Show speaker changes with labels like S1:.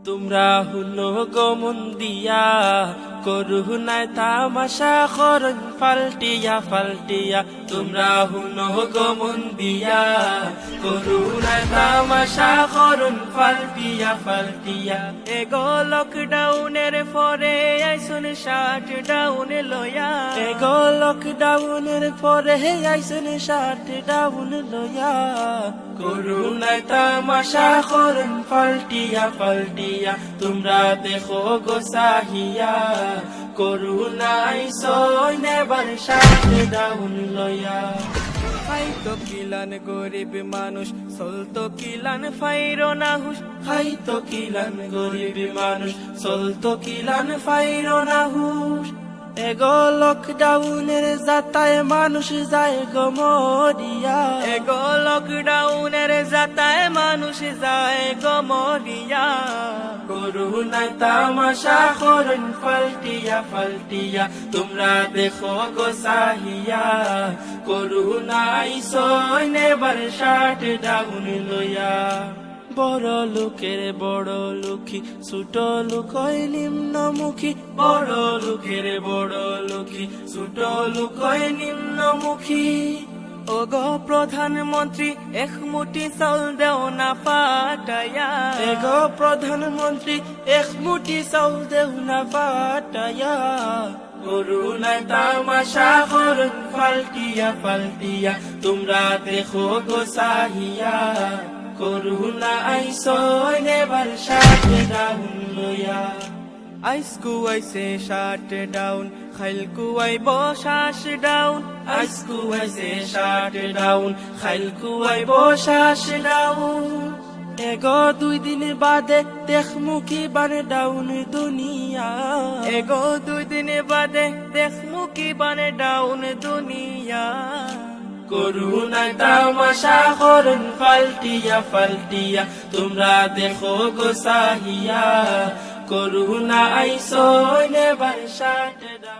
S1: তোমরা হুনো গমন দিয়া করুণায় তামাশা করন ফাল্টিয়া ফাল্টিয়া। তোমরা হুনো গমন দিয়া করুণায় তামাশা করন ফাল্টিয়া ফাল্টিয়া।
S2: এগো লকডাউনের পরে আইসুন শাট ডাউন লয়া,
S1: এগো লকডাউনের পরে আইসুন শাট ডাউন লয়া। করুণায় তামাশা করন ফাল্টিয়া ফাল্টিয়া। তোমরা দেখো গো সাহিয়া করুণায় সইনেবার শাট ডাউন লয়া।
S2: খাইতো কিলান গরিব মানুষ, চলতো কিলান ফাইরো না হুশ।
S1: খাইতো কিলান গরিব মানুষ, চলতো কিলান ফাইরো না হুশ। এগো লকডাউনের যাতায় মানুষ যায় গো মরিয়া।
S2: এগো লকডাউনের যাতায় মানুষ যায় গো মরিয়া।
S1: করুণায় তামাশা করন ফাল্টিয়া ফাল্টিয়া। তোমরা দেখো গো সাহিয়া করুণায় সইনেবার শাট ডাউন লইয়া। বড় লোকের বড় লুখী, ছোট লোক হয় নিম্নমুখী। বড় লোকের বড় লুখী, ছোট লোক হয় নিম্নমুখী।
S2: ওগো প্রধানমন্ত্রী এক মুঠি চাউল দেও না ফাটায়া।
S1: এগো প্রধানমন্ত্রী এক মুঠি চাউল দেও না ফাটায়া। করুণায় তামাশা করন ফাল্টিয়া ফাল্টিয়া। তোমরা দেখো গো সাহিয়া করুণায় সইনেবার শাট ডাউন লইয়া।
S2: আইসকু আইসে শাট ডাউন, খাইলকু আইব শ্বাস ডাউন।
S1: আইসকু আইসে শাট ডাউন, খাইলকু আইব শ্বাস ডাউন। এগো 2 দিন বাদে দেখমু কি বানে ডাউন দুনিয়া।
S2: এগো 2 দিন বাদে দেখমু কি বানে ডাউন দুনিয়া।
S1: করুণায় তামাশা করন ফাল্টিয়া ফাল্টিয়া। তোমরা দেখো গো সাহিয়া করুণায় সইনেবার শাট ডাউন।